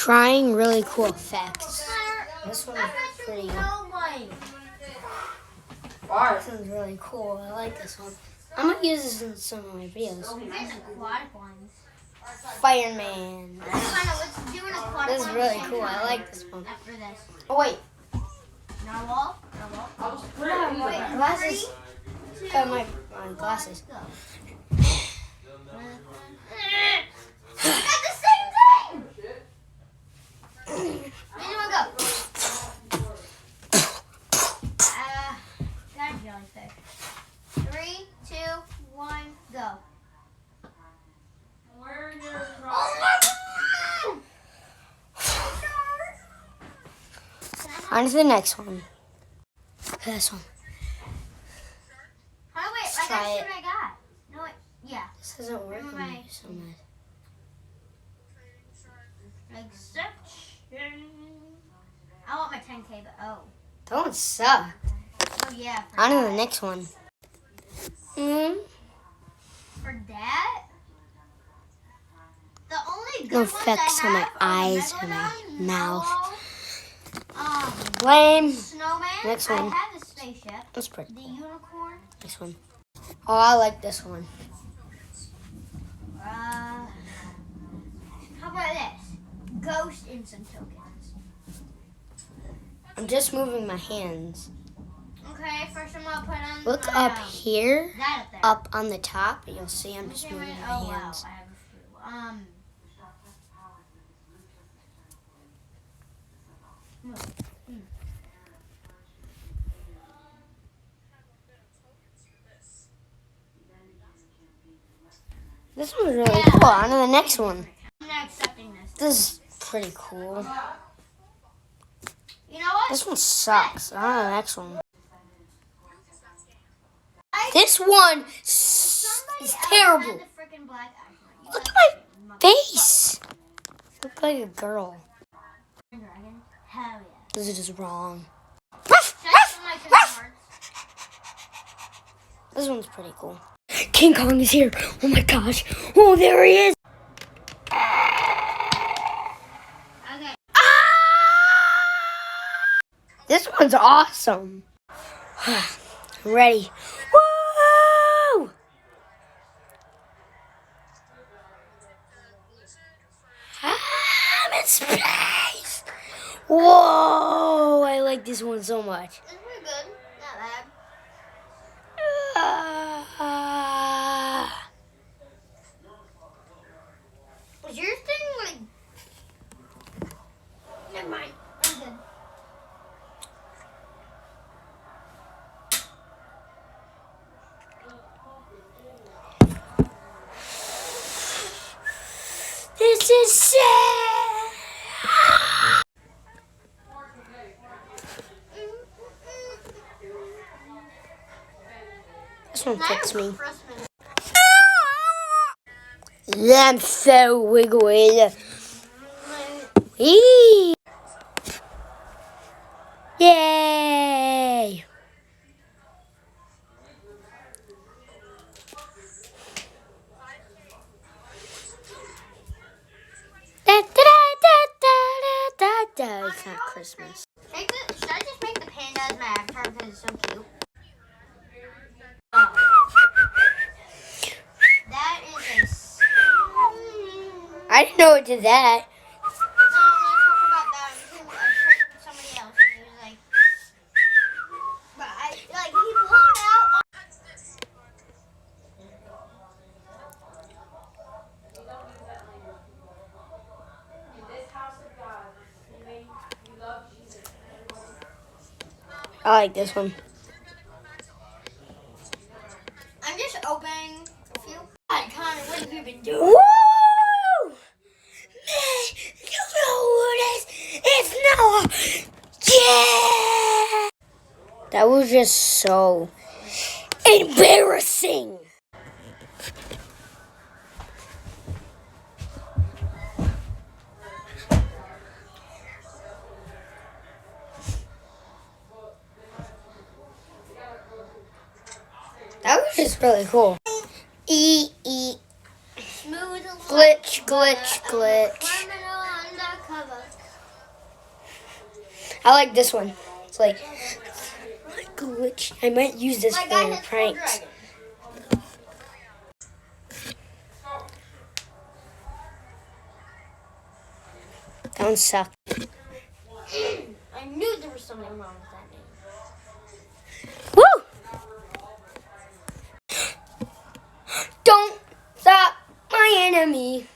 trying really cool effects. This one's pretty. This one's really cool. I like this one. I'm gonna use this in some of my videos. Fireman. This is really cool. I like this one. Oh wait. Narwhal. Glasses. My glasses. At the same time. Anyone go? Got a jellyfish. 3, 2, 1, go. On to the next one. This one. Oh wait, Let's I try gotta see it. what I got. No wait, yeah. This isn't working so much. Exception. I want my 10K, but oh. Don't suck. Oh yeah. On to the next one. For that? The only good No ones effects I on my have are eyes or my Megalodon, mouth. Narwhal, Lame. Snowman. Next I one. have the spaceship. That's pretty The cool. unicorn. Next one. Oh, I like this one. How about this? Ghost in some tokens. I'm just moving my hands. Okay, first I'm gonna put on Look my, up here, that up there. up on the top, and you'll see I'm just Okay, moving wait, my oh hands. wow, I have a few. This one's really cool. On to the next one. I'm not accepting this. This is pretty cool. You know what? This one sucks. On to the next one. This one is terrible. Look at my face. I look like a girl. Hell yeah. This is just wrong. This one's pretty cool. King Kong is here. Oh my gosh. Oh, there he is. Okay. This one's awesome. I'm ready. Woo! I'm in space. Whoa! I like this one so much. It's pretty good. Not bad. Was your thing like... Never mind. I'm good. This is sad. This one fits me. Christmas. I'm so wiggly. Whee! Yay! Da, da, da, da, da, da. It's not Christmas. Should I just make the panda as my avatar because it's so cute? That is a... I didn't know it did that. No, I'm not talking about that. I was talking to somebody else and he was like... But he blew it out. I like this one. I'm just opening a few. God, Connor, what have you been doing? Woo! Man, you know who it is? It's Noah! Yeah! That was just so embarrassing. That was just really cool. Smooth Glitch, glitch, glitch. criminal undercover. I like this one. It's like glitch. I might use this My guy for has pranks. dragon. That one sucked. I knew there was something wrong with that name. Woo! Don't stop my enemy,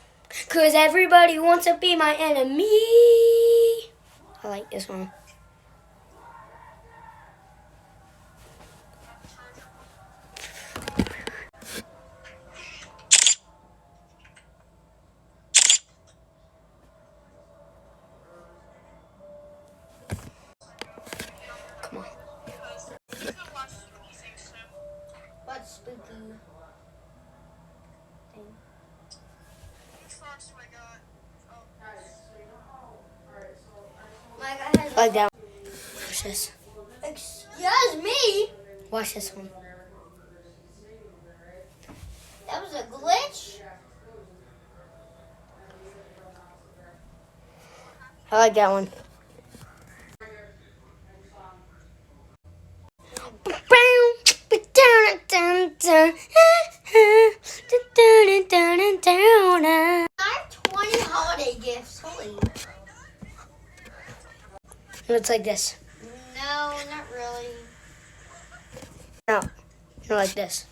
'cause everybody wants to be my enemy. I like this one. Come on. What's spooky? My guy has. I like that one. Watch this. Excuse me. Watch this one. That was a glitch. I like that one. I have 20 holiday gifts. Holy. It's like this. No, not really. No, not like this.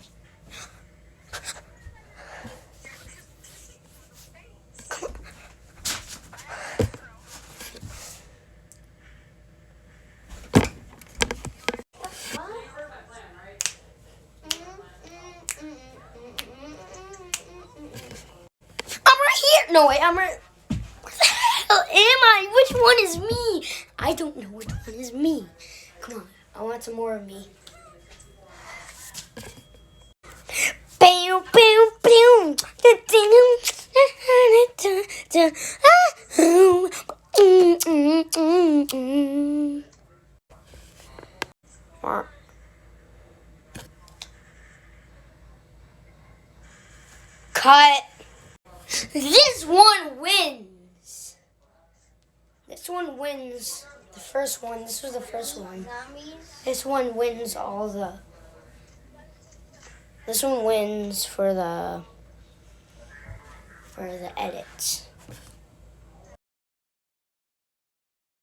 I'm right here. No, wait, I'm right. Where the hell am I? Which one is me? I don't know which one is me. Come on, I want some more of me. Bow, bow, bow. Cut. This one wins. This one wins the first one. This was the first one. Zombies. This one wins all the. This one wins for the edits.